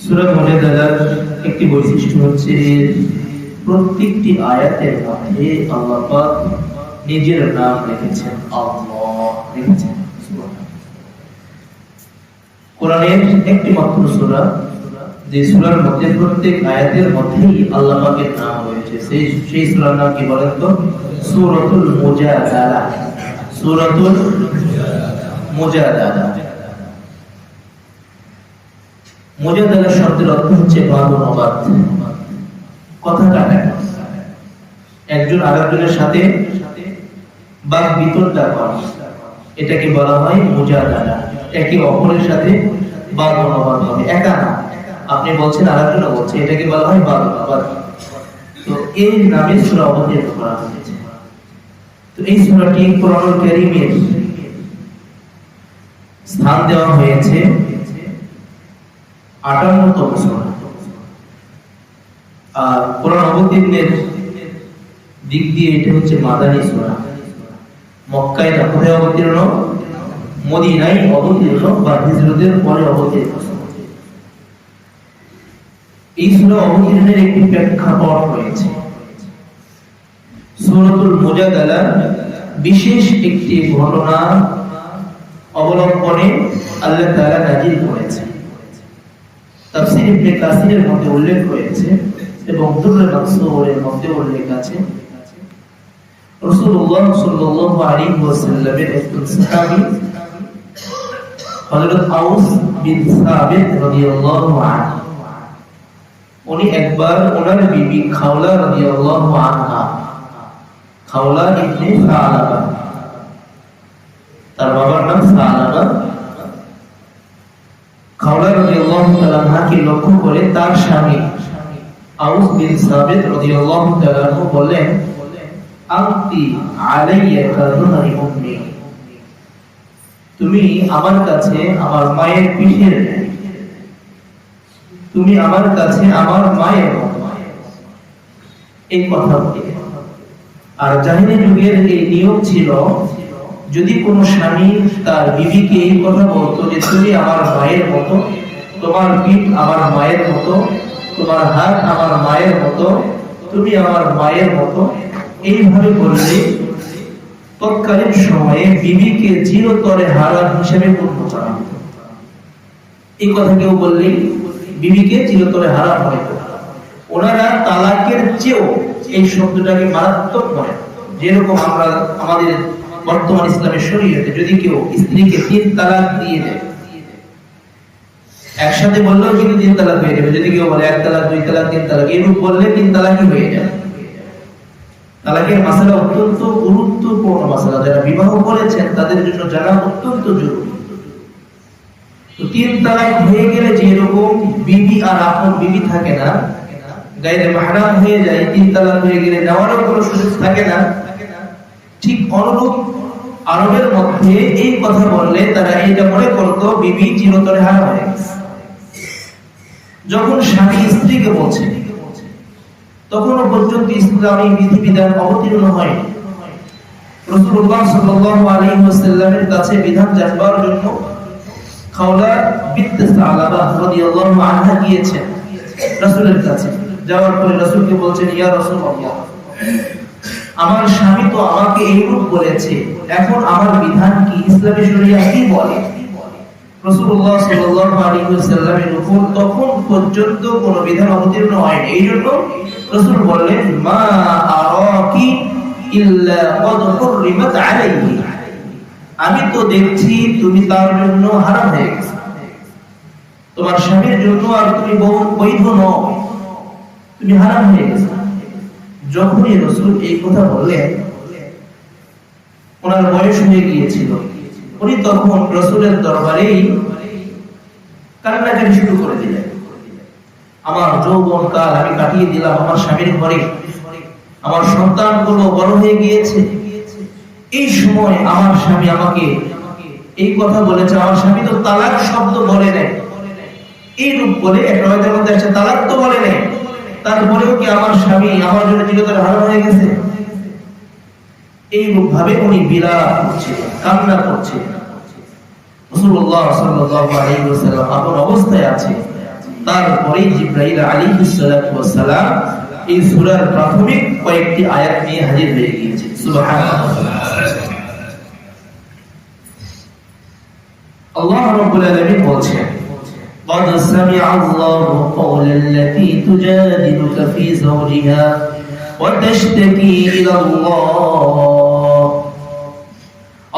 সূরা মুজাদালার একটি বৈশিষ্ট্য হচ্ছে প্রত্যেকটি আয়াতের মধ্যে আল্লাহ পাক নিজের নাম রেখেছেন, আল্লাহ রেখেছেন। কোরআনের একটি মাত্র সূরা যে সূরার মধ্যে প্রত্যেক আয়াতের মধ্যেই আল্লাহ পাকের নাম রয়েছে, সেই সূরার নাম কি বলেন তো? সূরাতুল মুজাদালা। সূরাতুল মুজাদালা। মুজাদালা শব্দের অর্থ হচ্ছে বাদ, কথা কাটাকাটি, একজন আরেকজনের সাথে বাদ বিতণ্ডা করা, এটাকে বলা হয় মুজাদালা। একে অপরের সাথে বাদ অনুবাদ হবে, একা না, আপনি বলছেন আরেকজন বলছে, এটাকে বলা হয় বাদ অনুবাদ। তো এই নামে সূরা অবতীর্ণ করা হয়েছে। তো এই সূরাটি কোরআনুল কারীমের স্থান দেওয়া হয়েছে 58তম সূরা। আর কোরআন অবতীর্ণের দিক দিয়ে এটা হচ্ছে মাদানী সূরা। মক্কায় না, কোথায় অবতীর্ণ? মদিনায় অবতীর্ণ বা হিজরতের পরে অবতীর্ণ। এই সূরা অবতীর্ণের একটি প্রেক্ষাপট রয়েছে। সূরাতুল মুজাদালা বিশেষ একটি ঘটনা অবলম্বনে আল্লাহ তাআলা নাযিল করেছেন। তাফসীর ইবনে কাসিরের মধ্যে উল্লেখ রয়েছে এবং দুররে মানসুরের মধ্যে উল্লেখ আছে, রাসূলুল্লাহ সাল্লাল্লাহু আলাইহি ওয়াসাল্লামের একজন সাহাবী হযরত আউস বিন সাবিত রাদিয়াল্লাহু আনহু, উনি একবার ওনার বিবি খাওলা রাদিয়াল্লাহু আনহা, খাওলা ইবনে সালাবা, তার বাবার নাম সালাবা, খাওলা রাদিয়াল্লাহু তাআলা আনহাকে লক্ষ্য করে তার স্বামী আউস বিন সাবিত রাদিয়াল্লাহু তাআলা আনহু বললেন, আনতি আলাইয়া কাযুহারি উম্মি, তুমি আমার কাছে আমার মায়ের পিঠের, তুমি আমার কাছে আমার মায়ের মতো, এই কথা বলে। আর জাহিলি যুগের এই নিয়ম ছিল, যদি কোনো স্বামী তার বিবিকে এই কথা বলতো যে তুমি আমার মায়ের মতো, তোমার পিঠ আমার মায়ের মতো, তোমার হাত আমার মায়ের মতো, তুমি আমার মায়ের মতো, এইভাবে বললে তৎকালীন সময়ে বিবিকে চিরতরে হারাম হিসেবে গণ্য করা হতো। এই কথা কেউ বললে বিবিকে চিরতরে হারাম হয়। ওনারা তালাকের চেয়েও এই শব্দটাকে মারাত্মক মনে, যেরকম আমরা আমাদের বর্তমান ইসলামের শরীয়তে যদি কেউ স্ত্রীকে 3 তালাক দিয়ে দেয়, একসাথে বললেও কিন্তু 3 তালাক হয়ে যাবে। যদি কেউ বলে 1 তালাক, 2 তালাক, 3 তালাক, এরূপ বললে 3 তালাকই হয়ে যায়। তালাকের মাসআলা অত্যন্ত গুরুত্বপূর্ণ মাসআলা, যারা বিবাহ করেছেন তাদের জন্য জানা অত্যন্ত জরুরি। তো 3 তালাক হয়ে গেলে যে এরকম বিবি আর আপন বিবি থাকে না, গায়রে মাহরাম হয়ে যায়, 3 তালাক হয়ে গেলে নেওয়ারও কোনো সুযোগ থাকে না, ঠিক অনুরূপ আরবের মধ্যে এই কথা বললে তারা এইটা মনে করতো বিবি চিরতরে হারাম হয়ে গেছে। যখন স্বামী স্ত্রীকে বলছে তখনও পর্যন্ত ইসলামী বিধিবিধান অবতীর্ণ হয়। রাসূলুল্লাহ সাল্লাল্লাহু আলাইহি ওয়াসাল্লামের কাছে বিধান জানবার জন্য খাওলা বিনত সালাবা রাদিয়াল্লাহু আনহা গিয়েছেন রাসূলের কাছে। যাওয়ার পরে রাসূলকে বলছেন, ইয়া রাসূলুল্লাহ, আমার স্বামী তো আমাকে এইরূপ বলেছে, এখন আমার বিধান কি, ইসলামী শরিয়া কি বলে? রাসূলুল্লাহ সাল্লাল্লাহু আলাইহি ওয়াসাল্লামের উপর তখন পর্যন্ত কোনো বিধান অবতীর্ণ হয়নি। এইজন্য রাসূল বললেন, মা আরাকি ইল্লা ক্বাদ হুররিমাত আলাইহি, আমি তো দেখছি তুমি তার জন্য হারাম হয়ে গেছো, তোমার স্বামীর জন্য আর তুমি বৈধ নও, তুমি হারাম হয়ে গেছো। যখনই রাসূল এই কথা বললেন, ওনার বয়স হয়ে গিয়েছিল, উনি তখন রাসূলের দরবারেই কান্নাকাটি শুরু করে দিলেন। আমার যৌবন কাল আমি কাটিয়ে দিলাম আমার স্বামীর ঘরে, আমার সন্তানগুলো বড় হয়ে গিয়েছে, এই সময় আমার স্বামী আমাকে এই কথা বলেছে, আমার স্বামী তো তালাক শব্দ বলে নাই, এই রূপ বলে একটা হয়তো মধ্যে আছে তালাক তো বলে নাই, তারপরেও কি আমার স্বামী আমার জন্য চিরতরে হারাম হয়ে গেছে? এই রূপ ভাবে উনি বিলাপ করছিলেন, কান্না করছিলেন। রাসূলুল্লাহ সাল্লাল্লাহু আলাইহি ওয়াসাল্লাম আপন অবস্থায় আছে, তারপরেই জিবরাইল আলাইহিস সালাতু ওয়াস সালাম এই সূরার প্রাথমিক কয়েকটি আয়াত নিয়ে হাজির হয়ে গিয়েছে। সুবহানাল্লাহ। আল্লাহ রাব্বুল আলামিন বলেন قد سمع الله قول التي تجادلك في زوجها وتشتكي إلى الله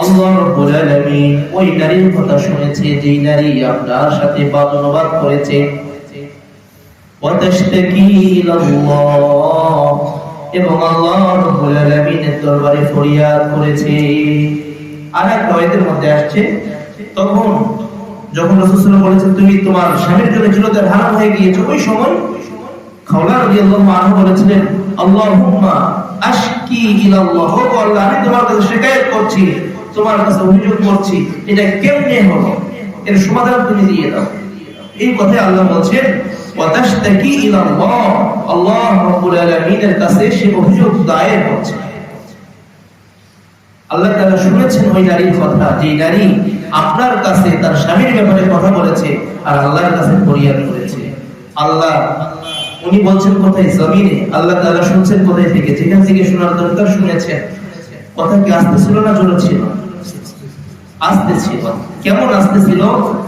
আল্লাহ রাব্বুল আলামিন ওই নারীর কথা শুনেছে যে নারী আপনার সাথে বাদনবাদ করেছে ওয়াতাশতাকি ইলাল্লাহ এবং আল্লাহ রাব্বুল আলামিনের দরবারে ফরিয়াদ করেছে। আর এক রাওয়ায়াতের মধ্যে আসছে তখন যখন রাসূল সাল্লাল্লাহু আলাইহি ওয়াসাল্লাম বলেছেন তুমি তোমার স্বামীর জন্য চিরতরে হারাম হয়ে গিয়েছো, ওই সময় খাওলা রাদিয়াল্লাহু আনহা বলেছিলেন আল্লাহুম্মা আশকি ইলাল্লাহ, ও আল্লাহ আমি তোমার কাছে শিকায়ত করছি, তোমার কাছে অভিযোগ করছি, এটা কেমনে হলো, এর সমাধান তুমি দিয়ে দাও। এই কথাই আল্লাহ বলেন ওয়াতাশতাকি ইলাল্লাহ, আল্লাহ রাব্বুল আলামিনের কাছে সে অভিযোগ দায়ের করছে। আল্লাহ তাআলা শুনেছেন ওই নারীর কথা, যে নারী আপনার কাছে তার স্বামীর ব্যাপারে কথা বলেছে আর আল্লাহর কাছে ফরিয়াদ করেছে। আল্লাহ উনি বলছেন কোথায়? জমিনে। আল্লাহ তাআলা শুনছেন কোথায় থেকে? যেখান থেকে শোনার দরকার শুনেছেন। কথা কি আস্তে ছিল না জোরে ছিল? আস্তে ছিল। কেমন আস্তে ছিল?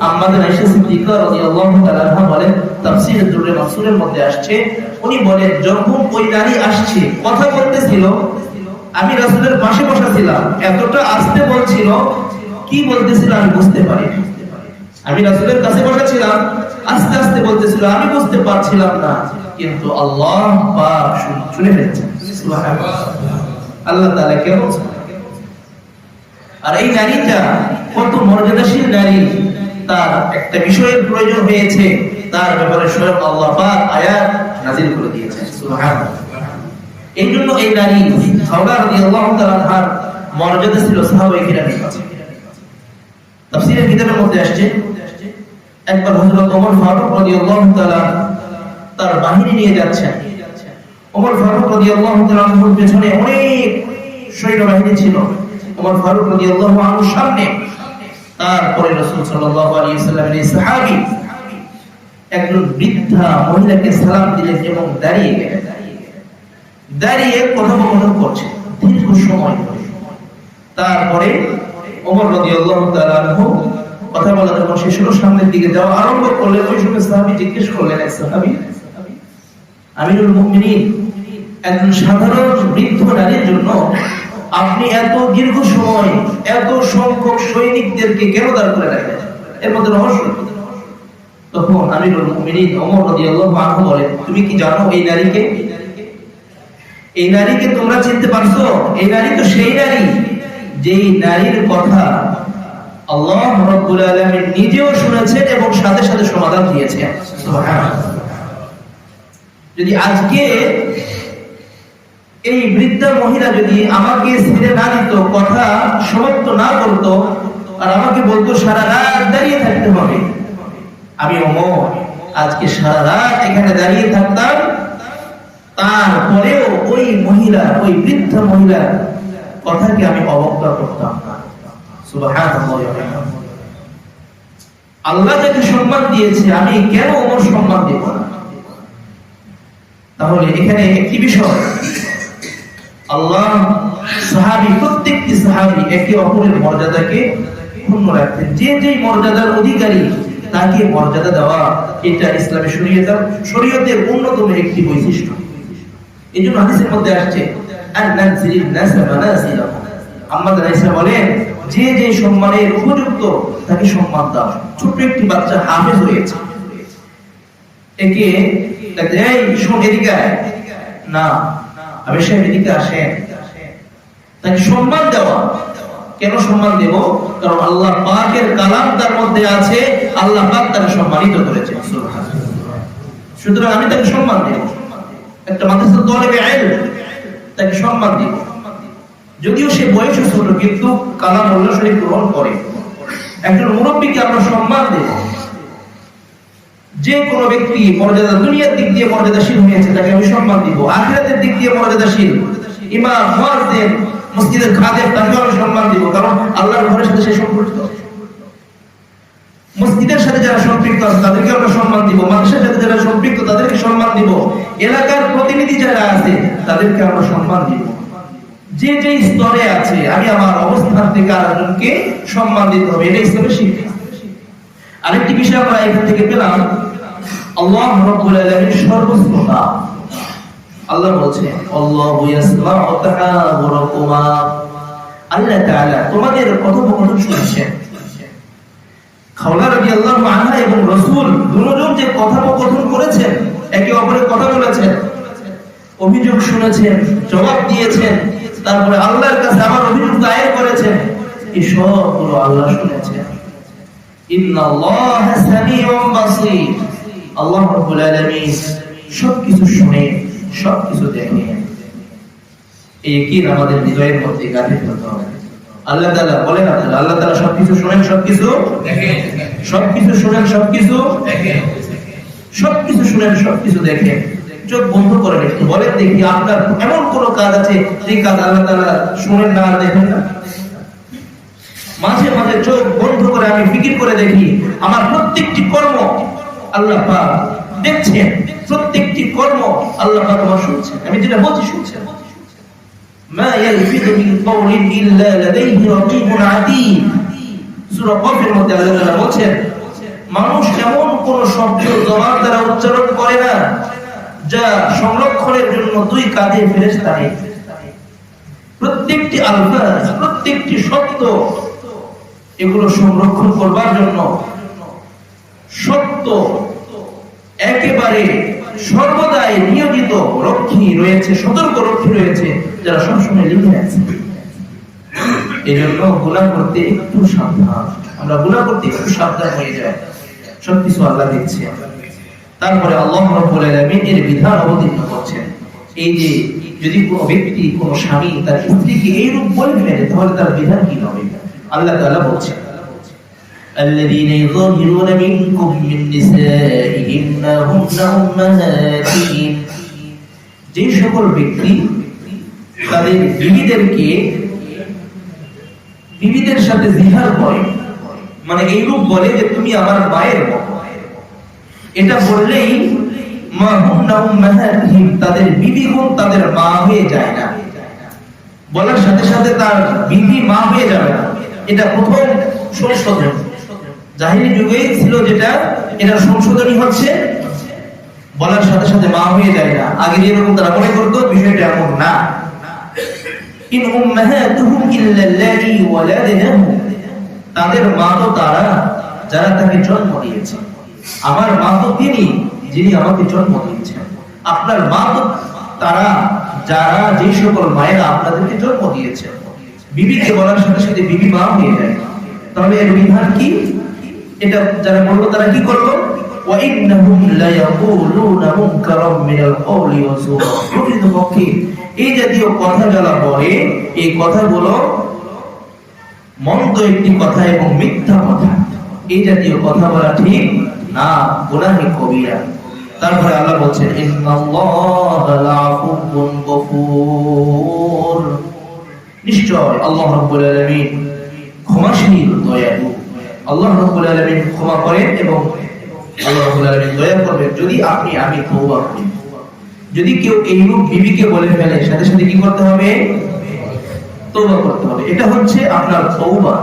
আমাদের আয়েশা সিদ্দিকা রাদিয়াল্লাহু তাআলা আনহা বলেন, তাফসীর দুররে মাসুরের মধ্যে আসছে, উনি বলেন যখন ওই নারী আসছে কথা বলতেছিল আমি রাসূলের পাশে বসা ছিলাম, এতটা আস্তে বলছিল, কি বলতেছিল আমি বুঝতে পারি। আমি রাসূলের কাছে বসা ছিলাম, আস্তে আস্তে বলতেছিল, আমি বুঝতে পারছিলাম না, কিন্তু আল্লাহ পাক শুনে ফেলেছেন। সুবহানাল্লাহ। আল্লাহ তাআলা কেমন। আর এই নারীটা কত মর্যাদাশীল নারী, তার একটা বিষয়ের প্রয়োজন হয়েছে, তার ব্যাপারে স্বয়ং আল্লাহ পাক আয়াত নাযিল করে দিয়েছেন। সুবহানাল্লাহ। এই জন্য এই নারী খাওলা রাদিয়াল্লাহু তাআলা আনহার মর্যাদা ছিল সাহাবায়ে কিরামের কাছে। তাফসীরের কিতাবের মধ্যে আসছে একবার হযরত ওমর ফারুক রাদিয়াল্লাহু তাআলা তার বাহিনী নিয়ে যাচ্ছেন। ওমর ফারুক রাদিয়াল্লাহু তাআলা এর পেছনে অনেক সৈন্যবাহিনী ছিল। ওমর ফারুক রাদিয়াল্লাহু আনহুর সামনে, তারপরে রাসূল সাল্লাল্লাহু আলাইহি ওয়াসাল্লামের সাহাবী একজন বৃদ্ধা মহিলাকে সালাম দিলেন এবং দাঁড়িয়ে গেলেন। দাঁড়িয়ে কথোপকথন করছে দীর্ঘ সময় ধরে। তারপরে ওমর রাদিয়াল্লাহু তাআলা আনহু কথা বলা যখন শেষ হলো, সামনের দিকে যাওয়া আরম্ভ করলেন। ওই সময় সাহাবী জিজ্ঞেস করলেন, এক সাহাবী, আমিরুল মুমিনিন, একজন সাধারণ বৃদ্ধ নারীর জন্য আপনি এত দীর্ঘ সময় এত সংখ্যক সৈনিকদেরকে কেন দাঁড় করে রাখলেন, এর মধ্যে রহস্য? তখন আমিরুল মুমিনিন ওমর রাদিয়াল্লাহু আনহু বলেন, তুমি কি জানো এই নারীকে? এই নারীকে তোমরা চিনতে পারছো? এই নারী তো সেই নারী যেই নারীর কথা আল্লাহ রাব্বুল আলামিন নিজেও শুনেছেন এবং সাথে সাথে সমাধান দিয়েছেন। সুবহানাল্লাহ। যদি আজকে এই বৃদ্ধা মহিলা যদি আমাকে ছেড়ে না দিত, কথা সমাপ্ত না করতো, আর আমাকে বলতো সারা রাত দাঁড়িয়ে থাকতে হবে, আমি ওমর আজকে সারা রাত এখানে দাঁড়িয়ে থাকতাম, তারপরেও ওই মহিলা, ওই বৃদ্ধা মহিলা কথাকে আমি অবজ্ঞা করতাম না। সুবহানাল্লাহ। আল্লাহ যাকে সম্মান দিয়েছে আমি কেন ওমর সম্মান দেব না? তাহলে এখানে একটি বিষয়, আল্লাহ সাহাবী, প্রত্যেকটি সাহাবী একে অপরের মর্যাদাকে ক্ষুণ্ণ রাখতেন। যে যে মর্যাদার অধিকারী তাকে মর্যাদা দেওয়া, এটা ইসলামের শরীয়তের অন্যতম একটি বৈশিষ্ট্য। এই জন্য হাদিসের মধ্যে আসছে আমাদের আয়েশা বলেন, যে যে সম্মানের উপযুক্ত তাকে সম্মান দাও। ছোট্ট একটি বাচ্চা হাফেজ হয়েছে, একে এই শোন এদিকে না, আমি সে এদিকে আসেন, তাকে সম্মান দেওয়া। কেন সম্মান দেব? কারণ আল্লাহ পাকের কালাম তার মধ্যে আছে, আল্লাহ পাক তাকে সম্মানিত করেছেন। সুতরাং আমি তাকে সম্মান দেব। একটা মাদ্রাসার তালেবে ইলম, তাকে সম্মান দেব, যদিও সে বয়সে ছোট কিন্তু কালাম আল্লাহ শরীফ গ্রহণ করে। একজন মুরব্বীকে আমরা সম্মান দেব। যে কোনো ব্যক্তি মর্যাদা, দুনিয়ার দিক দিয়ে মর্যাদাশীল হয়েছে তাকে আমি সম্মান দিব, আখিরাতের দিক দিয়ে মর্যাদাশীল ইমাম, মুয়াজ্জিন, মসজিদের খাদেম, তাকে আমি সম্মান দিব, কারণ আল্লাহর ঘরের সাথে সে সম্পৃক্ত। মসজিদের সাথে যারা সম্পৃক্ত আছে তাদেরকে আমরা সম্মান দিব, মানুষের সাথে সম্পৃক্ত তাদেরকে সম্মান দিব, এলাকার প্রতিনিধি যারা আছে তাদেরকে আমরা সম্মান দিব। যে যে স্তরে আছে আমি আমার অবস্থান থেকে আরেকজনকে সম্মান দিতে হবে, এটা ইসলামের শিক্ষা। আরেকটি বিষয় আমরা এখান থেকে পেলাম, আল্লাহ রাব্বুল আলামিন সর্বশ্রোতা। আল্লাহ বলছেন আল্লাহু ইয়াসমাউ তাহাবুরাকুমা, আল্লাহ তাআলা তোমাদের কথোপকথন শুনছেন। খাওলা রাদিয়াল্লাহু আনহা এবং রাসূল দুজন যে কথোপকথন করেছেন, একে অপরের কথা বলেছেন, অভিযোগ শুনেছেন, জবাব দিয়েছেন, তারপরে আল্লাহর কাছে আমার অভিযোগ দায়ের করেছেন, এই সবগুলো আল্লাহ শুনেছেন। ইন্নাল্লাহা সামিউম বাসীর, আল্লাহ রাব্বুল আলামিন সবকিছু শুনে সবকিছু দেখেন। এই কি আমাদের হৃদয়ের মধ্যে গাঁথে ফেলতে হবে। আল্লাহ তাআলা বলেন, আল্লাহ তাআলা সবকিছু শুনেন সবকিছু দেখেন, সবকিছু শুনেন সবকিছু দেখেন, সবকিছু শুনেন সবকিছু দেখেন। চোখ বন্ধ করেন, একটু বলেন দেখি আপনার এমন কোন কাজ আছে যে কাজ আল্লাহ তাআলা শুনেন না আর দেখেন না? মাঝে মাঝে চোখ বন্ধ করে আমি ফিকির করে দেখি আমার প্রত্যেকটি কর্ম আল্লাহ পাক দেখছেন, প্রত্যেকটি কর্ম আল্লাহ পাক আমার শুনছেন, আমি যেটা বলছি শুনছেন। মা ইয়ালফিযু মিন কাওলিন ইল্লা লাদাইহি রাকীবুন আতীদ, সূরা কফের মধ্যে আল্লাহ তাআলা বলেন মানুষ এমন কোন শব্দ জবান দ্বারা উচ্চারণ করে না যা সংরক্ষণের জন্য দুই কাঁধে ফেরেশতা নেই। প্রত্যেকটি আলফাজ, প্রত্যেকটি শব্দ এগুলো সংরক্ষণ করবার জন্য সত্য একেবারে সর্বদাই নিয়োজিত রক্ষী রয়েছে, সতর্ক রক্ষী রয়েছে, যারা সবসময় লিখে রাখছে। এই জন্য গুনাহ করতে একটু সাবধান, আমরা গুনাহ করতে একটু সাবধান হয়ে যাই, সবকিছু আল্লাহ দেখছে। তারপরে আল্লাহ রাব্বুল আলামিন এর বিধান অবতীর্ণ করছেন। এই যে যদি কোনো ব্যক্তি, কোনো স্বামী তার স্ত্রীকে এইরূপ বলে ফেলে তাহলে তার বিধান কি হবে? আল্লাহ তাআলা বলছেন الذين يظاهرون منكم من نسائهم ما هن أمهاتهم, যে সকল ব্যক্তি তাদের বিবিদের সাথে জিহার করে, মানে এইরূপ বলে যে তুমি আমার মায়ের মতো, এটা বললেই মা হুন্না উম্মাহাতিহিম, তাদের বিবিগুণ তাদের মা হয়ে যায় না। বলার সাথে সাথে তার বিবি মা হয়ে যাবে না, এটা প্রথম সংশোধন। জাহিলি যুগে ছিল যেটা, এটা সংশোধনী হচ্ছে বলার সাথে সাথে মা হয়ে যায় না। আগে যেরকম তারা মনে করতো, বিষয়টা এমন না। ইন উম্মাহাতুহুম ইল্লা আল্লাযী ওয়ালাদনাহু, তাদের মা তো তারা যারা তাকে জন্ম দিয়েছে। আমার মা তো তিনি যিনি আমাকে জন্ম দিয়েছেন। আপনার মা তো তারা যারা, যে সকল মায়েরা আপনাদেরকে জন্ম দিয়েছেন। বিবিকে বলার সাথে সাথে বিবি মা হয়ে যায়। তাহলে এর বিধান কি? এটা যারা বললো তারা কি করলো? ওয়া ইন্নাহুম লা ইয়াকুলুনা মুনকারাম মিনাল কওলি ওয়া যুরা, প্রকৃতপক্ষে এই জাতীয় কথা যারা বলে, এই কথাগুলো মন্দ একটি কথা এবং মিথ্যা কথা, এই জাতীয় কথা বলা ঠিক না, গুনাহে কবিরা। তারপরে আল্লাহ বলছেন ইন্নাল্লাহা লাআফুউন গফুর, নিশ্চয় আল্লাহ রাব্বুল আলামিন ক্ষমাশীল দয়ালু। আল্লাহ রাব্বুল আলামিন ক্ষমা করেন এবং আল্লাহ রাব্বুল আলামিন দয়া করবেন যদি আমি তওবা করি। যদি কেউ এইরূপ বিবিকে বলে ফেলে, সাথে সাথে কি করতে হবে? তওবা করতে হবে। এটা হচ্ছে আপনার তওবা।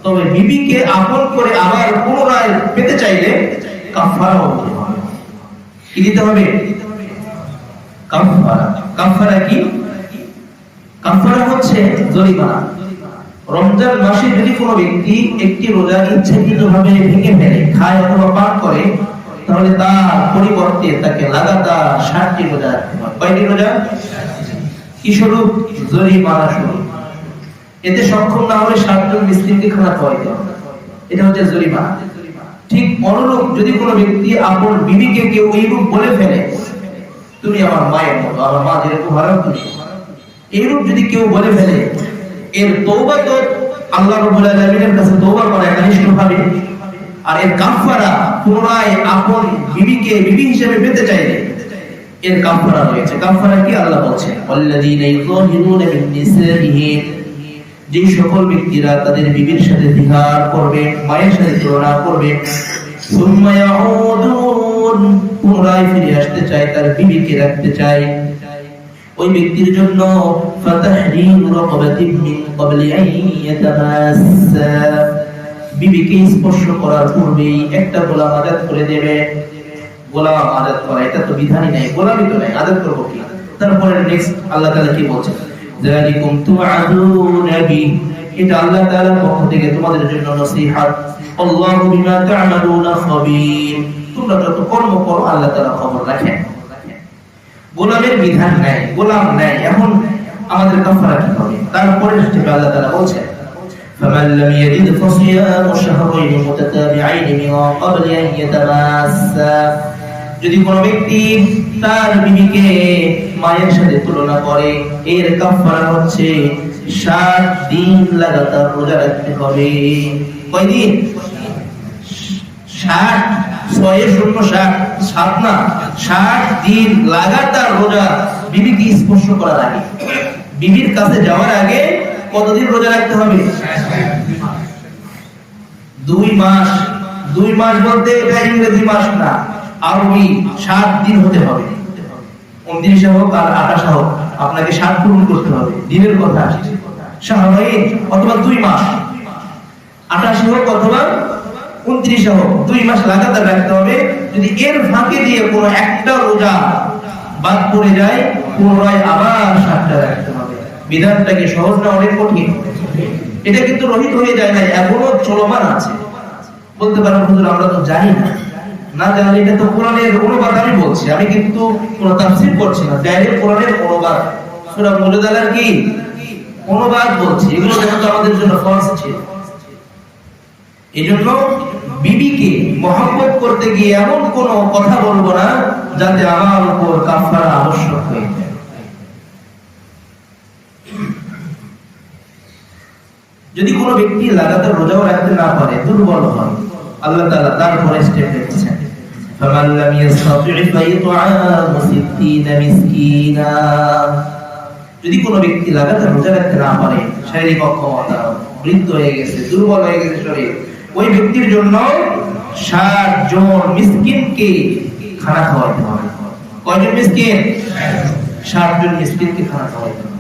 তবে বিবিকে আপন করে আবার পুনরায় পেতে চাইলে কাফারা দিতে হবে। কি দিতে হবে? কাফারা। কাফারা কি? কাফারা হচ্ছে জরিমানা। রমজান মাসে যদি কোনো ব্যক্তি একটি রোজা ইচ্ছাকৃতভাবে ভেঙে ফেলে, খায় অথবা পান করে, তাহলে তার পরিবর্তে তাকে লাগাতার 60টি রোজা রাখতে হবে। কয়টি রোজা? কি স্বরূপ? জরিমানা স্বরূপ। এতে সক্ষম না হলে 7 জন মিসকিনকে খানা খাওয়াইতে হবে। এটা হচ্ছে জরিমানা। ঠিক অনুরূপ যদি কোনো ব্যক্তি আপন বিবিকে কেউ এইরূপ বলে ফেলে, তুমি আমার মায়ের মতো, আমার মা যেরকম হারাম তুমি, এইরূপ যদি কেউ বলে ফেলে, এর তওবা তো আল্লাহ রাব্বুল আলামিনের কাছে তওবা করা একনিষ্ঠভাবে, আর এর কাফারা পুনরায় আপন বিবিকে বিবি হিসেবে পেতে চাইলে এর কাফারা রয়েছে। কাফারা কি? আল্লাহ বলছেন ওয়াল্লাযীনা ইউযাহিরুনা মিন নিসাইহিম, যে সকল ব্যক্তিরা তাদের বিবির সাথে জিহার করবে, মায়ের সাথে তুলনা করবে, সুম্মা ইয়াউদুন, পুনরায় বিবিকে রাখতে চায়, ওই ব্যক্তির জন্য ফাতাহরিরু রাকাবাতিন মিন ক্বাবলি আন ইয়াতামাসসা, বিবিকে স্পর্শ করার পূর্বেই একটা গোলাম আজাদ করে দেবে। গোলাম আজাদ করা এটা তো বিধানই নাই, গোলামই তো নাই, আজাদ করব কি? তারপরে নেক্সট আল্লাহ তাআলা কি বলছেন, যালিকুম তুআদুনা বি, এটা আল্লাহ তাআলার পক্ষ থেকে তোমাদের জন্য নসিহত। আল্লাহু বিমা তা'মালুনা খাবীর, তোমরা যত কর্ম করো আল্লাহ তাআলা খবর রাখেন। গোলামের বিধান নাই, গোলাম নাই, এখন আমাদের কাফারা কি হবে? তারপরে সেটা আল্লাহ তাআলা বলছেন, ফামান লাম ইয়াজিদ ফাসিয়ামু শাহরাyn মুতাতাবি'াইন মিন ক্বাবলি আন ইয়াতামাসসা, যদি কোনো ব্যক্তি তার বিবিকে মায়ের সাথে তুলনা করে, এর কাফারা হচ্ছে 60 দিন লাগাতার রোজা রাখতে হবে। কয় দিন? 60, 7 না, 60 দিন লাগাতার রোজা। বিবিকে স্পর্শ করার আগে, বিবির কাছে যাওয়ার আগে কতদিন রোজা রাখতে হবে? 2 মাস। 2 মাস বলতে এটা ইংরেজি মাস না, আরবি 7 দিন হতে হবে। 29 হোক আর 28 হোক, আপনাকে 7 পূরণ করতে হবে। দিনের কথা আসছে, শাহরাইন অথবা 2 মাস, 28 হোক অথবা 29 হোক, 2 মাস লাগাতার রাখতে হবে। যদি এর ফাঁকে দিয়ে কোনো একটা রোজা বাদ পড়ে যায়, পুনরায় আবার 7টা রাখতে হবে। বিধানটা কি সহজ না অনেক কঠিন? এটা কিন্তু রহিত হয়ে যায় না, এখনো চলমান আছে। বলতে পারেন হুজুর আমরা তো জানি না, না জানি, এটা তো কোরআনের অনুবাদ আমি বলছি, আমি কিন্তু কোনো তাফসীর করছি না, ডাইরেক্ট কোরআনের অনুবাদ, সূরা মুজাদালার কি অনুবাদ বলছি। এগুলো কিন্তু আমাদের জন্য ফরজ ছিল। এজন্য বিবিকে মহব্বত করতে গিয়ে এমন কোন কথা বলবো না যাতে আমার উপর কাফারা আবশ্যক হয়ে যায়। যদি কোনো ব্যক্তি লাগাতার রোজাও রাখতে না পারে, দুর্বল হয়, আল্লাহ তাআলা তারপরে স্টেপ রেখেছেন, ফামান লাম ইসতাতি' ফাইত'আমু 60 মিসকিনা, যদি কোনো ব্যক্তি লাগাতার রোজা রাখতে না পারে, শারীরিক অক্ষমতা, বৃদ্ধ হয়ে গেছে, দুর্বল হয়ে গেছে শরীর, ওই ব্যক্তির জন্য 60 জন মিসকিনকে খানা খাওয়াতে হবে। কয়জন মিসকিন? 60 জন মিসকিনকে খানা খাওয়াতে হবে।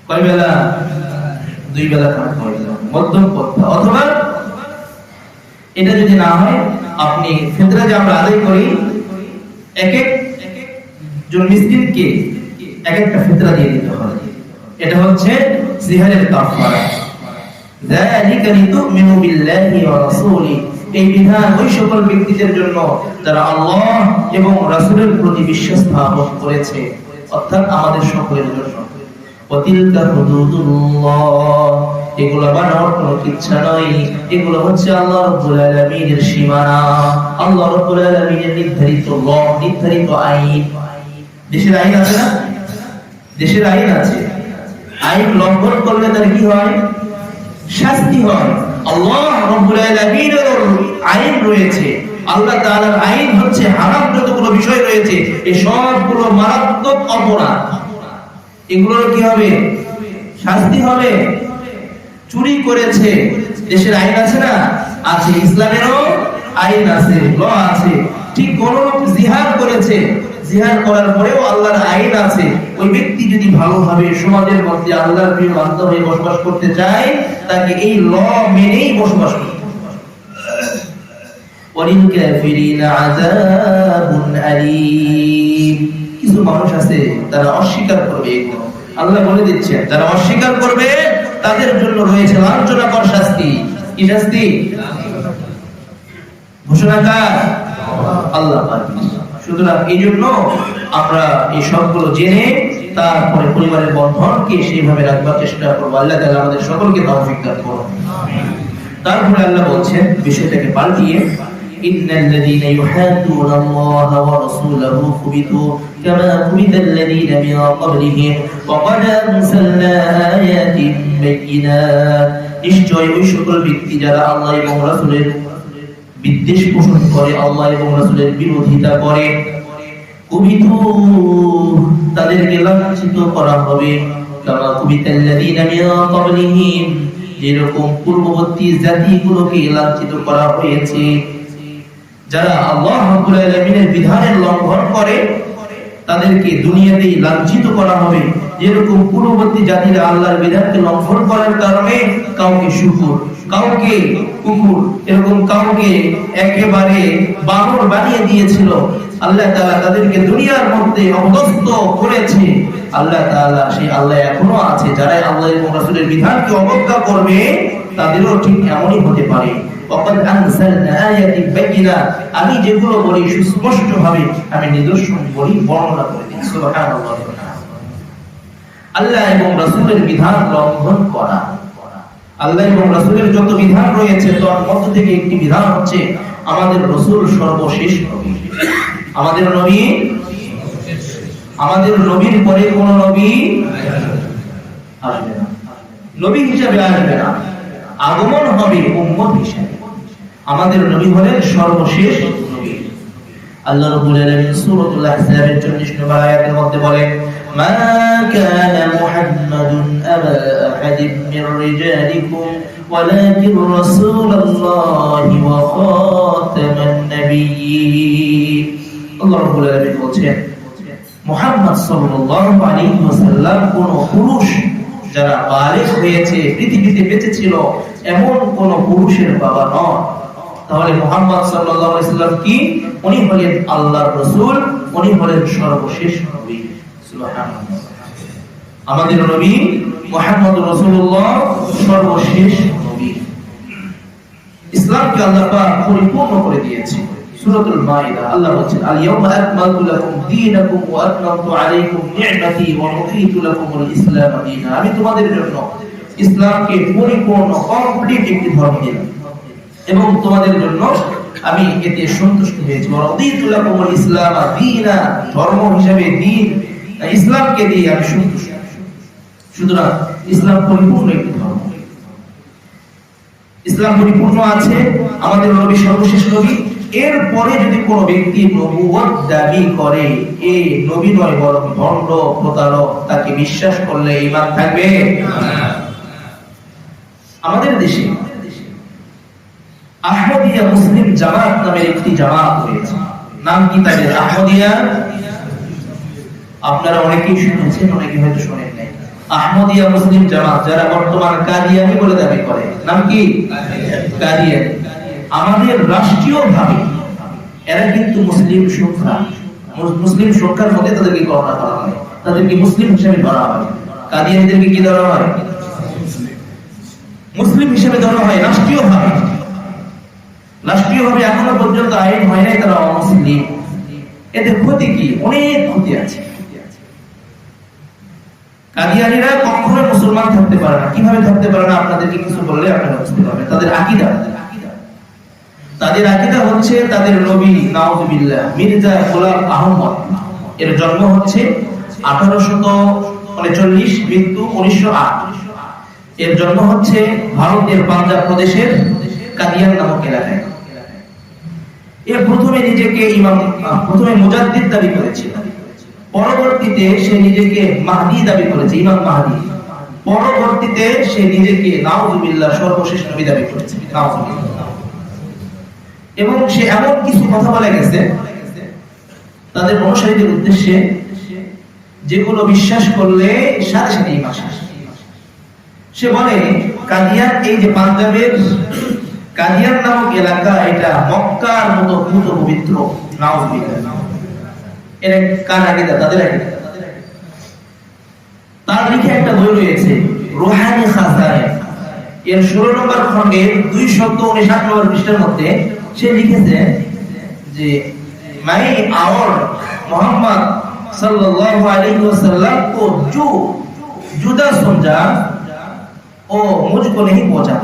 কয় বেলা? 2 বেলা খানা খাওয়াতে হবে, মধ্যম পন্থা। অথবা এটা যদি না হয়, আপনি ফিতরা যে আমরা আদায় করি, এক জন মিসকিনকে এক একটা ফিতরা দিয়ে দিতে হবে। এটা হচ্ছে জিহারের কাফারা। যালিকা লিতুমিনু বিল্লাহি ওয়া রাসূলি, এই বিধান ওই সকল ব্যক্তিদের জন্য যারা আল্লাহ এবং রাসূলের প্রতি বিশ্বাস স্থাপন করেছে, অর্থাৎ আমাদের সকলের জন্য। ওয়াতিলকা হুদুদুল্লাহ, এগুলো বানানোর কোনো ইচ্ছা নয়, এগুলো হচ্ছে আল্লাহ রাব্বুল আলামিনের সীমানা, আল্লাহ রাব্বুল আলামিনের নির্ধারিত ল, নির্ধারিত আইন। দেশের আইন আছে না? দেশের আইন আছে, আইন লঙ্ঘন করলে তার কি হয়? শাস্তি হয়। আল্লাহ রাব্বুল আলামিনের আইন রয়েছে, আল্লাহ তাআলার আইন হচ্ছে হারাম যতগুলো বিষয় রয়েছে, এই সবগুলো মারাত্মক অপরাধ, এগুলোর কি হবে? শাস্তি হবে। চুরি করেছে, দেশের আইন আছে না? আছে, ইসলামেরও আইন আছে, ল আছে। ঠিক কোন জিহাদ করেছে, জিহাদ করার পরেও আল্লাহর আইন আছে। ওই ব্যক্তি যদি ভালোভাবে সমাজের মধ্যে আল্লাহর প্রিয় বান্দা হয়ে বসবাস করতে চায়, তাকে এই ল মেনেই বসবাস করতে হবে। ওয়ালিল কাফিরিনা আযাবুন আলীম, কিছু মানুষ আছে তারা অস্বীকার করবে এগুলো। আল্লাহ বলে দিচ্ছেন, যারা অস্বীকার করবে তাদের জন্য রয়েছে লাঞ্ছনাকর শাস্তি। কি শাস্তি? ঘোষণাকার আল্লাহ পাক। সুতরাং এই জন্য আমরা এই সবগুলো জেনে তারপরে পরিবারের বন্ধনকে সেইভাবে রাখবার চেষ্টা করবো। আল্লাহ তাআলা আমাদের সকলকে তৌফিক দান করুন। তারপরে আল্লাহ বলছেন বিষয়টাকে পাল্টিয়ে, ইন্নাল্লাযীনা ইউহাদ্দুনা আল্লাহ ওয়া রাসূলাহু কুবিতু কামা কুবিতাল্লাযীনা মিন ক্বাবলিহিম ওয়া ক্বাদ আনসালনা আয়াতিন বায়িনাত, নিশ্চয় ওই সকল ব্যক্তি যারা আল্লাহ এবং রাসূলের বিদ্বেষ পোষণ করে, আল্লাহ এবং রাসূলের বিরোধিতা করে, কুবিতু তাদেরকে লাঞ্ছিত করা হবে, কামা কুবিতাল্লাযীনা মিন ক্বাবলিহিম যেরকম পূর্ববর্তী জাতিগুলোকে লাঞ্ছিত করা হয়েছে। যারা আল্লাহ রাব্বুল আলামিনের বিধানের লঙ্ঘন করে তাদেরকে দুনিয়াতেই লাঞ্ছিত করা হবে। যেরকম পূর্ববর্তী জাতিরা আল্লাহর বিধানকে লঙ্ঘন করার কারণে কাউকে শুকর, কাউকে কুকুর, এরকম কাউকে একেবারে বানর বানিয়ে দিয়েছিল, আল্লাহ তাআলা তাদেরকে দুনিয়ার মধ্যে অপদস্থ করেছে। আল্লাহ তাআলা সেই আল্লাহ এখনো আছে, যারা আল্লাহ এবং রাসূলের বিধানকে অবজ্ঞা করবে তাদেরও ঠিক এমনই হতে পারে। আমি যেগুলো বলি সুস্পষ্ট ভাবে আমি নিদর্শন বলি, বর্ণনা করে দিই। সুবহানাল্লাহ। আল্লাহ এবং রাসূলের বিধান লঙ্ঘন করা, আল্লাহ এবং রাসূলের যত বিধান রয়েছে তার মধ্য থেকে একটি বিধান হচ্ছে আমাদের রাসূল সর্বশেষ নবী। আমাদের নবী, আমাদের নবীর পরে কোন নবী আসবে না, নবী হিসেবে আসবে না, আগমন হবে উম্মত হিসেবে। আমাদের নবী হলেন সর্বশেষ নবী। আল্লাহ রাব্বুল আলামিন সূরাতুল আহজাবের 44 নম্বর আয়াতের মধ্যে বলেন, মা কানা মুহাম্মাদুন আবা আহাদিন মির রিজালিকুম ওয়ালাকিন রাসূলুল্লাহি ওয়া খাতামান নাবিয়্যিন। আল্লাহ রাব্বুল আলামিন বলেন মুহাম্মদ সাল্লাল্লাহু আলাইহি ওয়াসাল্লাম কোন পুরুষ যারা বালিগ হয়েছে, পৃথিবীতে বেঁচে ছিল এমন কোন পুরুষের বাবা নন। তাহলে মুহাম্মদ সাল্লাল্লাহু আলাইহি ওয়াসাল্লাম কি? উনি হলেন আল্লাহর রাসূল, উনি হলেন সর্বশেষ নবী। সুবহানাল্লাহ। আমাদের নবী মুহাম্মদ রাসূলুল্লাহ সর্বশেষ নবী। ইসলামকে আল্লাহ পাক পরিপূর্ণ করে দিয়েছে। সূরাতুল মাইদা আল্লাহ বলেন, আল ইয়াওমা আকমালতু লাকুম দীনাকুম ওয়া আতমামতু আলাইকুম নি'মাতি ওয়া রাদিতু লাকুমুল ইসলাম দীনা। আমি তোমাদের জন্য ইসলামকে পরিপূর্ণ কমপ্লিট একটি ধর্ম দিলাম এবং তোমাদের জন্য আমি এতে সন্তুষ্ট হয়েছি। ওয়া রাদিতু লাকুমুল ইসলাম দীনা, ধর্ম হিসেবে দ্বীন ইসলামকে দিয়ে আমি সন্তুষ্ট। সুতরাং ইসলাম পরিপূর্ণ একটি ধর্ম। ইসলাম পরিপূর্ণ আছে, আমাদের নবী সর্বশেষ নবী। এরপরে যদি কোন ব্যক্তি নবুয়ত দাবি করে, এই নবী নয় বরং ভণ্ড প্রতারক, তাকে বিশ্বাস করলে ঈমান থাকবে না। আমাদের দেশে আহমদিয়া মুসলিম জামাত নামের একটি জামাত রয়েছে। নাম কি তাদের? আহমদিয়া। আপনারা অনেকেই শুনেছেন, অনেকে হয়তো শোনেন নাই। আহমদিয়া মুসলিম জামাত, যারা বর্তমান কাদিয়ানী বলে দাবি করে। নাম কি? কাদিয়ানী। আমাদের রাষ্ট্রীয়ভাবে এরা কিন্তু মুসলিম সংখ্যা, মুসলিম সংখ্যার মধ্যে তাদেরকে গণনা করা হয়, তাদেরকে মুসলিম হিসেবে ধরা হয়। কাদিয়ানীদেরকে কি ধরা হয়? মুসলিম হিসেবে ধরা হয় রাষ্ট্রীয়ভাবে। রাষ্ট্রীয়ভাবে এখনো পর্যন্ত আইন হয় নাই তারা অমুসলিম। এদের ক্ষতি কি? অনেক ক্ষতি আছে। কাদিয়ানীরা কখনো মুসলমান থাকতে পারে না। কিভাবে থাকতে পারে না আপনাদেরকে কিছু বললে আপনারা বুঝতে পারবেন। তাদের আকীদা, তাদের আকীদা হচ্ছে তাদের নবী নাউযুবিল্লাহ মির্জা গোলাম আহমদ, এর জন্ম হচ্ছে 1839, মৃত্যু 1908। এর জন্ম হচ্ছে ভারতের পাঞ্জাব প্রদেশের কাদিয়ান নামক এলাকায়। এর প্রথমে নিজেকে প্রথমে মুজাদ্দিদ দাবি করেছিল, পরবর্তীতে সে নিজেকে মাহদি দাবি করেছে, ইমাম মাহদি। পরবর্তীতে সে নিজেকে নাউযুবিল্লাহ সর্বশেষ নবী দাবি করেছে, নাউযুবিল্লাহ। এবং সে এমন কিছু কথা বলে গেছে তাদের অনুসারীদের উদ্দেশ্যে, যেগুলো বিশ্বাস করলে সাথে সাথে ঈমান আসে। সে বলে কাদিয়ান, এই যে পাঞ্জাবের কাদিয়ান নামক এলাকা, এটা মক্কার মতো পূত পবিত্র। নাউযুবিল্লাহ। এর কার আকীদা? তাদের আকীদা। তার লিখে একটা বই রয়েছে রুহানি খাজাইন, এর 16 নম্বর খণ্ডে 259 নম্বর পৃষ্ঠার মধ্যে সে লিখেছে যে मैं और मोहम्मद सल्लल्लाहु अलैहि वसल्लम को जो जुदा समझा वो मुझको नहीं पहुंचा।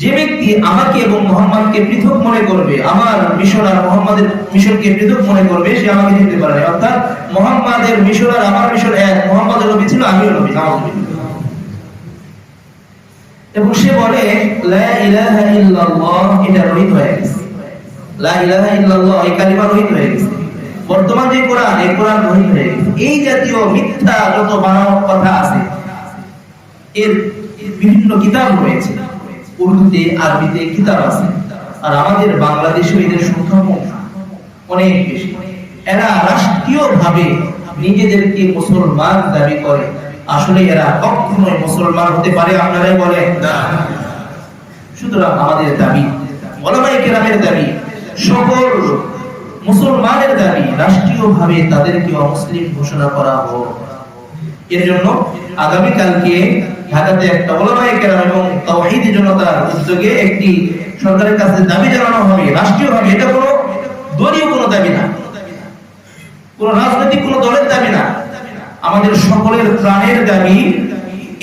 যে ব্যক্তি আমাকে এবং মুহাম্মদকে পৃথক মনে করবে, আমার মিশন আর মুহাম্মাদের মিশনকে পৃথক মনে করবে, সে আমাকে চিনতে পারে না। অর্থাৎ মুহাম্মাদের মিশন আর আমার মিশন এক। মুহাম্মাদের নবী ছিল, আমিও নবী। এবং সে বলে লা ইলাহা ইল্লাল্লাহ, এটা রহিত হয়ে গেছে। লা ইলাহা ইল্লাল্লাহ এই কালিমা রহিত হয়ে গেছে। বর্তমান যে কোরআন, এই কোরআন রহিত হয়ে গেছে। এই জাতীয় মিথ্যা যত বানানো কথা আছে, এর বিভিন্ন কিতাব রয়েছে, উর্দুতে আরবিতে কিতাব আছে। আর আমাদের বাংলাদেশে এদের সংখ্যা অনেক বেশি। এরা রাষ্ট্রীয়ভাবে নিজেদেরকে মুসলমান দাবি করে, আসলে এরা কখনোই মুসলমান হতে পারে আপনারাই বলেন না। সুতরাং আমাদের দাবি, ওলামায়ে কেরামের দাবি, সকল মুসলমানের দাবি রাষ্ট্রীয়ভাবে তাদেরকে অমুসলিম ঘোষণা করা হোক। এর জন্য আগামী কালকে ঢাকাতে একটা ওলামায়ে কেরাম এবং তাওহীদি জনতার উদ্যোগে একটি সরকারের কাছে দাবি জানানো হবে রাষ্ট্রীয়ভাবে। এটা কোনো দলীয় কোনো দাবি না, কোনো রাজনৈতিক কোনো দলের দাবি না, আমাদের সকলের প্রাণের দাবি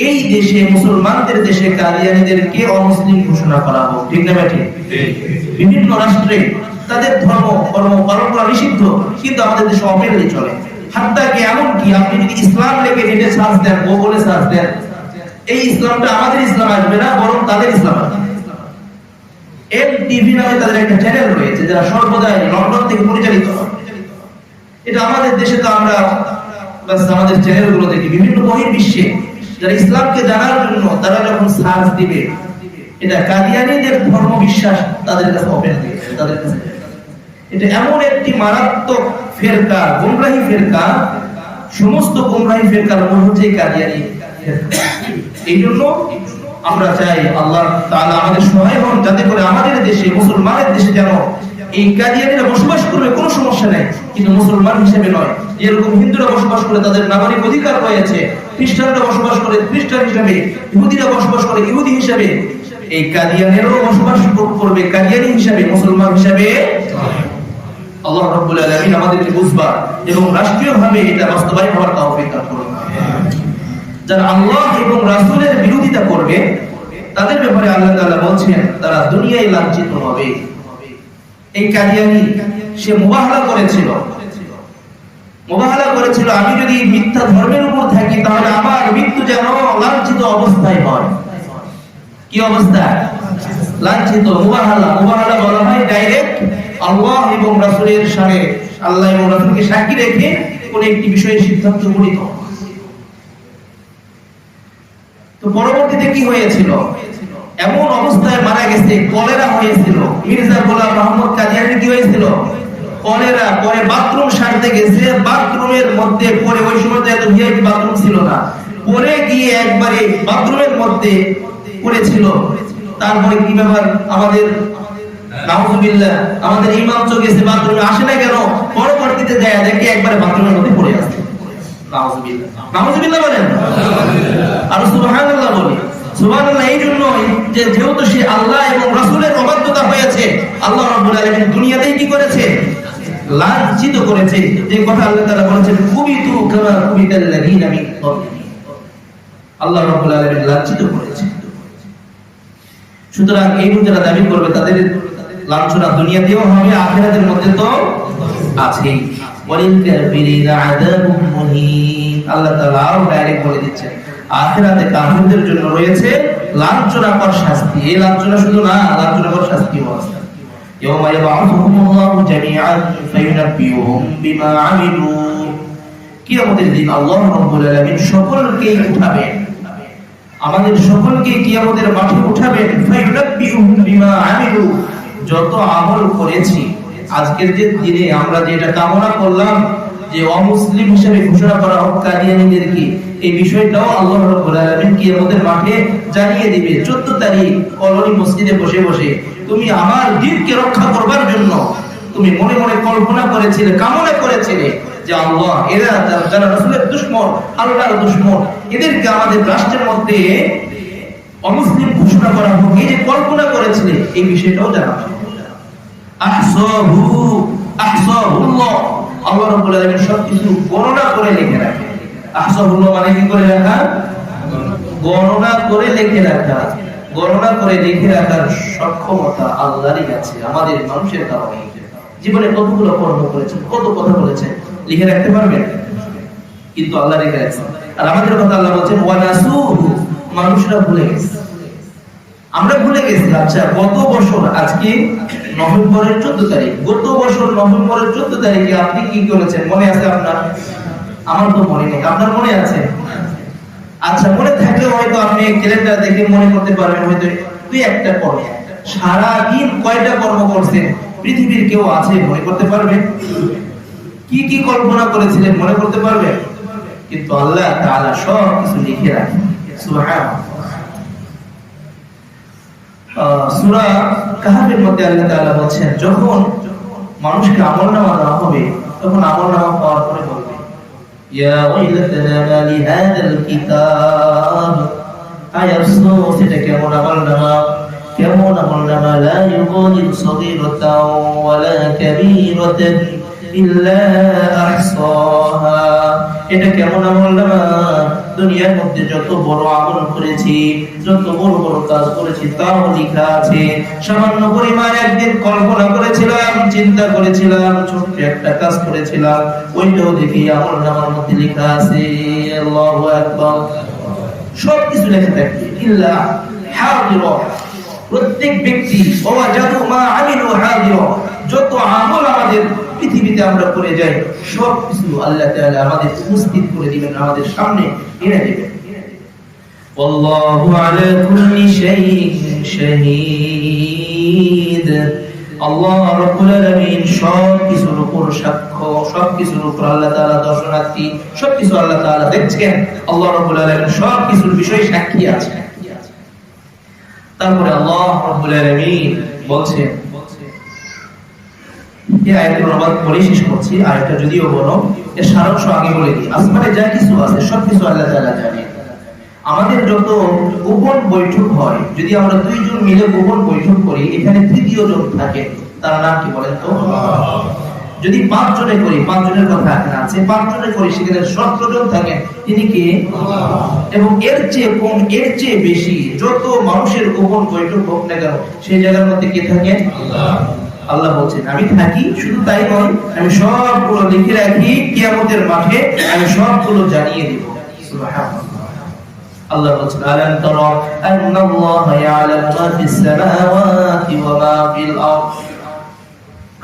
এই দেশে মুসলমানদের দেশে কাদিয়ানীদেরকে অমুসলিম ঘোষণা করা হোক। ঠিক না ভাই? ঠিক। বিভিন্ন রাষ্ট্রে তাদের ধর্ম কর্ম পালন করা নিষিদ্ধ, কিন্তু আমাদের দেশে অপেনলি চলে। হাত্তা কি এমন কি আপনি যদি ইসলাম লেগে নেটে সার্চ দেন, গুগলে সার্চ দেন, এই ইসলামটা আমাদের ইসলাম আসবে না, বরং তাদের ইসলাম আসবে। এমটিভি নামে তাদের একটা চ্যানেল রয়েছে যারা সর্বদাই লন্ডন থেকে পরিচালিত হয়। এটা আমাদের দেশে তো আমরা আমাদের চ্যানেলগুলো দেখি বিভিন্ন বহির্বিশ্বে যারা ইসলামকে জানার জন্য তারা যখন সার্চ দিবে, এটা কাদিয়ানীদের ধর্ম বিশ্বাস তাদের কাছে ওপেন দিয়ে তাদের কাছে। এটা এমন একটি মারাত্মক ফেরকা, গোমরাহি ফেরকা, সমস্ত গোমরাহি ফেরকার মূল হচ্ছে কাদিয়ানী। এই জন্য আমরা চাই আল্লাহ তাআলা আমাদের সহায় হন, যাতে করে আমাদের দেশে মুসলমানের দেশে যেন এই কাদিয়ানীরা বসবাস করবে, কোনো সমস্যা নেই, কিন্তু মুসলমান হিসেবে নয়। যেরকম হিন্দুরা বসবাস করে তাদের নাগরিক অধিকার রয়েছে, খ্রিস্টানরা বসবাস করে খ্রিস্টান হিসেবে, ইহুদিরা বসবাস করে ইহুদি হিসেবে, এই কাদিয়ানেরও বসবাস করবে কাদিয়ানী হিসেবে, মুসলমান হিসেবে। আল্লাহ রাব্বুল আলামিন আমাদেরকে বুঝবার এবং রাষ্ট্রীয়ভাবে এটা বাস্তবায়ন হওয়ার তৌফিক দান করুন। যারা আল্লাহ এবং রাসূলের বিরোধিতা করবে তাদের ব্যাপারে আল্লাহ তাআলা বলছেন তারা দুনিয়ায় লাঞ্ছিত হবে। এই কাদিয়ানী সে মুবাহালা করেছিল, আমি যদি মিথ্যা ধর্মের উপর থাকি তাহলে আমার মৃত্যু যেন লাঞ্ছিত অবস্থায় হয়। কি অবস্থা? লাঞ্ছিত। মুবাহালা বলা হয় ডাইরেক্ট আল্লাহ এবং রাসূলের সামনে, আল্লাহ এবং রাসূলকে সাক্ষী রেখে কোন একটি বিষয়ে সিদ্ধান্ত উপনীত। তো পরবর্তীতে কি হয়েছিল? এমন অবস্থায় মারা গেছে, কলেরা হয়েছিল। মির্জা গোলাম মোহাম্মদ কাদিয়ানী কি হয়েছিল? কলেরা। পরে বাথরুম সারতে গেছে, বাথরুমের মধ্যে পরে, ওই সময় এত ভিআইপি বাথরুম ছিল না, পরে গিয়ে একবারে বাথরুমের মধ্যে পড়েছিল। তারপরে কি ব্যাপার, আমাদের নাউজুবিল্লাহ আমাদের ইমাম তো গেছে বাথরুমে, আসে না কেন? পরবর্তীতে যায় দেখে একবারে বাথরুমের মধ্যে পড়ে আছে। নাউজুবিল্লাহ বলেন আর সুবহানাল্লাহ বলি। সুবহানাল্লাহ এই জন্য যে যেহেতু সে আল্লাহ এবং রাসূলের অবাধ্যতা হয়েছে, আল্লাহ রাব্বুল আলামিন দুনিয়াতেই কি করেছে? লাঞ্ছিত করেছে। যে কথা আল্লাহ তাআলা বলেছেন কুবিতু কামা কুবিতাল্লাযীনা মিন ক্বাবলিহিম, আল্লাহ রাব্বুল আলামিন লাঞ্ছিত করেছে। সুতরাং এই যারা দাবি করবে তাদের লাঞ্ছনা দুনিয়াতেও হবে, আখিরাতের মধ্যে তো আছেই। ওয়ালিল কাফিরিনা আযাবুম মুহিন, আল্লাহ তাআলা ডাইরেক্ট বলে দিচ্ছেন আখিরাতে কাফিরদের জন্য রয়েছে লাঞ্ছনাকর শাস্তি। এই লাঞ্ছনা শুধু না, লাঞ্ছনাকর শাস্তিও আছে। ইয়াওমা ইয়াবআসুহুমুল্লাহু জামিআন ফায়ুনাব্বিউহুম বিমা আমিলু, কিয়ামতের দিন আল্লাহ রাব্বুল আলামিন সকলকে উঠাবেন, আমাদের সকলকে কিয়ামতের মাঠে উঠাবেন। ফায়ুনাব্বিউহুম বিমা আমিলু, যত আমল করেছি। আজকের যে দিনে আমরা যেটা কামনা করলাম যে অমুসলিম হিসেবে ঘোষণা করা হোক কাদিয়ানীদেরকে, এই বিষয়টাও আল্লাহ রাব্বুল আলামিন কিয়ামতের মাঠে জানিয়ে দিবে। 14 তারিখ কলোনি মসজিদে বসে বসে তুমি আমার দ্বীনকে রক্ষা করবার জন্য তুমি মনে মনে কল্পনা করেছিলে, কামনা করেছিলে যে আল্লাহ এরা যারা রাসূলের দুশমন, আল্লাহর দুশমন, এদেরকে আমাদের রাষ্ট্রের মধ্যে অমুসলিম ঘোষণা করা হোক, এই যে কল্পনা করেছিলে এই বিষয়টাও জানা। আহসাহুল্লাহ, আল্লাহ রাব্বুল আলামিন সবকিছু গণনা করে লিখে রাখে। আহসাহুল্লাহ মানে কি করে রাখা? গণনা করে লিখে রাখা। গণনা করে লিখে রাখার সক্ষমতা আল্লাহরই আছে, আমাদের মানুষের কারণে। জীবনে কতগুলো কর্ম করেছেন, কত কথা বলেছেন, লিখে রাখতে পারবেন? কিন্তু আল্লাহ লিখে রাখছেন। আর আমাদের কথা আল্লাহ বলেন ওয়ানাসুহু, মানুষরা ভুলে গেছে, আমরা ভুলে গেছি। আচ্ছা, গত বছর আজকে নভেম্বরের 14 তারিখ, গত বছর নভেম্বরের 14 তারিখে আপনি কি করেছেন মনে আছে আপনার? আমার তো মনে নেই, আপনার মনে আছে? আচ্ছা, মনে থাকলে হয়তো আপনি ক্যালেন্ডার দেখে মনে করতে পারবেন, হয়তো দুই একটা পরে সারা দিন কয়টা কর্ম করছেন পৃথিবীর কেউ আছে মনে করতে পারবে? কি কি কল্পনা করেছিলেন মনে করতে পারবে? কিন্তু আল্লাহ তাআলা সব কিছু লিখে রাখেন। সুবহানাল্লাহ। সূরা কাহফের মধ্যে আল্লাহ তাআলা বলেন, যখন মানুষকে আমলনামা দেওয়া হবে তখন আমলনামা পাওয়ার পরে বলবে, ইয়া ওয়াইলাতানা মা লিহাযাল কিতাব, আয় আফসোস, এটা কেমন আমলনামা, কেমন আমলনামা, লা ইউগাদিরু সগীরাতাও ওয়ালা কাবীরাতান ইল্লা আহসাহা। এটা কেমন আমলনামা, দুনিয়ার মধ্যে যত বড় আমল করেছি, যত বড় বড় কাজ করেছি তাও লেখা আছে। সামান্য পরিমাণ একদিন কল্পনা করেছিলাম, চিন্তা করেছিলাম, ছোট্ট একটা কাজ করেছিলাম, ওইটাও দেখি আমলনামার মধ্যে লেখা আছে। আল্লাহু আকবার। সব কিছু লেখা থাকে। ইল্লা হাদিরা, প্রত্যেক ব্যক্তি ওয়াজাদু মা আমিলু হাদিরা, যত আমল আমাদের পৃথিবীতে আমরা করে যাই সব কিছু আল্লাহ তাআলা আমাদের উপস্থিত করে দিবেন, আমাদের সামনে এনে দিবেন। ওয়াল্লাহু আলা কুল্লি শাইইন শাহীদ। আল্লাহ রাব্বুল আলামিন সব কিছুর উপর সাক্ষ্য, সব কিছুর উপর আল্লাহ তাআলা দর্শনার্থী, সব কিছু আল্লাহ তাআলা দেখছেন। আল্লাহ রাব্বুল আলামিন সব কিছুর বিষয়ে সাক্ষী আছেন। তারপরে আল্লাহ রাব্বুল আলামিন বলছেন, এই আয়াতের অনুবাদ পড়ে শেষ করছি। আয়াতটা যদিও বড়, এর সারাংশ আগে বলে দিই। আসমানে যা কিছু আছে সব কিছু আল্লাহ তাআলা জানেন। আমাদের যত গোপন বৈঠক হয়, যদি আমরা দুইজন মিলে গোপন বৈঠক করি, এখানে তৃতীয় জন থাকে, তার নাম কি বলেন তো? যদি 5 জনে করি, 5 জনের কথা এখানে আছে, 5 জনে করি, সেখানে 17 জন থাকেন, তিনি কি? এবং এর চেয়ে কম, এর চেয়ে বেশি যত মানুষের গোপন বৈঠক হোক না কেন, সেই জায়গার মধ্যে কে থাকেন? আল্লাহ বলছেন, আমি থাকি। শুধু তাই নয়, আমি সবগুলো লিখে রাখি, কিয়ামতের মাঠে আমি সবগুলো জানিয়ে দেব। সুবহানাল্লাহ। আল্লাহ বলছেন, আলাম তারা আন্নাল্লাহা ইয়ালামু মা ফিস সামাওয়াতি ওয়া মা ফিল আরদ,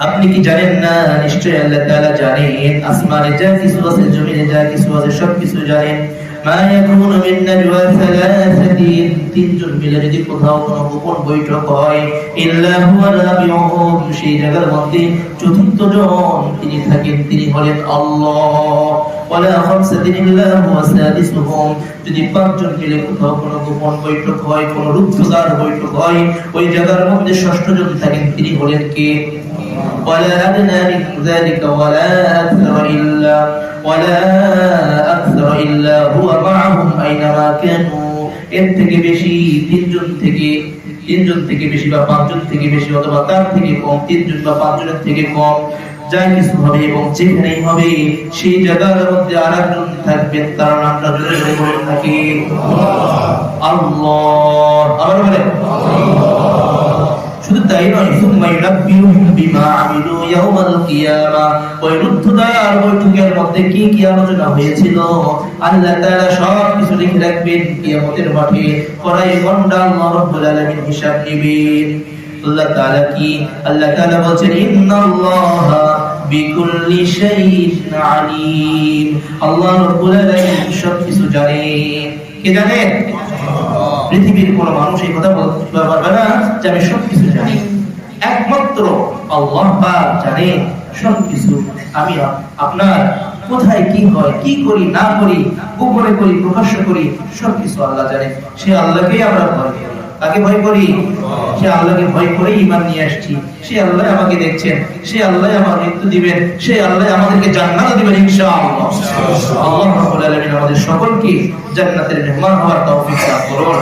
আপনি কি জানেন না, নিশ্চয়ই আল্লাহ তাআলা জানেন আসমানে যা কিছু আছে, জমিনে যা কিছু আছে, সব কিছু জানেন। মা ইয়াকুনু মিন নাজওয়া সালাসাতিন, 3 জন মিলে যদি কোথাও কোনো গোপন বৈঠক হয়, ইল্লা হুয়া রাবিউহুম, সেই জায়গার মধ্যে চতুর্থ জন তিনি থাকেন, তিনি হলেন আল্লাহ। ওয়ালা খামসাতিন ইল্লা হুয়া সাদিসুহুম, যদি 5 জন মিলে কোথাও কোনো গোপন বৈঠক হয়, কোনো রুদ্ধদ্বার বৈঠক হয়, ওই জায়গার মধ্যে ষষ্ঠ জন থাকেন, তিনি হলেন কে? ولا أدنى من ذلك ولا أكثر إلا هو معهم أينما كانوا, এর থেকে বেশি 3 জন থেকে বেশি বা 5 জন থেকে বেশি অথবা তার থেকে কম, 3 জন বা 5 জনের থেকে কম, যা কিছু হবে এবং যেখানেই হবে সেই জায়গার মধ্যে আরেকজন থাকবেন, তার নামটা জোরে জোরে বলুন নাকি? আল্লাহ। আবার বলেন শুধু তাই নয়, সুম্মা ইউনাব্বিউহুম বিমা আমিলু ইয়াওমাল কিয়ামাহ, ওই রুদ্ধদ্বার বৈঠকের মধ্যে কি কি আলোচনা হয়েছিল আল্লাহ তাআলা সব কিছু লিখে রাখবেন। কিয়ামতের মাঠে কড়াই গন্ডা আল্লাহ রাব্বুল আলামিন হিসাব নেবেন। আল্লাহ তাআলা বলেন, ইন্নাল্লাহা বিকুল্লি শাইইন আলীম, আল্লাহ রাব্বুল আলামিন সব কিছু জানেন। কে জানেন? পৃথিবীর কোন মানুষ এই কথা বলতে পারবে না যে আমি সবকিছু জানি। একমাত্র আল্লাহ পাক জানেন সবকিছু। আমি আপনার কোথায় কি হয়, কি করি না করি, গোপনে করি প্রকাশ্য করি, সবকিছু আল্লাহ জানেন। সে আল্লাহকেই আমরা ভয় করি। কাকে ভয় করি? সে আল্লাহকে ভয় করে ঈমান নিয়ে আসছি। সে আল্লাহ আমাকে দেখছেন, সে আল্লাহ আমার মৃত্যু দিবেন, সে আল্লাহ আমাদেরকে জান্নাত দিবেন ইনশাআল্লাহ। আল্লাহ রাব্বুল আলামিন আমাদের সকলকে জান্নাতের মেহমান হওয়ার তৌফিক দান করুন।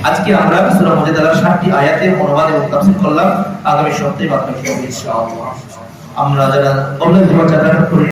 আজকে আমরা সূরা মুজাদালার 7টি আয়াতের অনুবাদ এবং তাফসীর করলাম। আগামী সপ্তাহে বাকি হবে ইনশাআল্লাহ। আমরা যারা অনলাইন যারা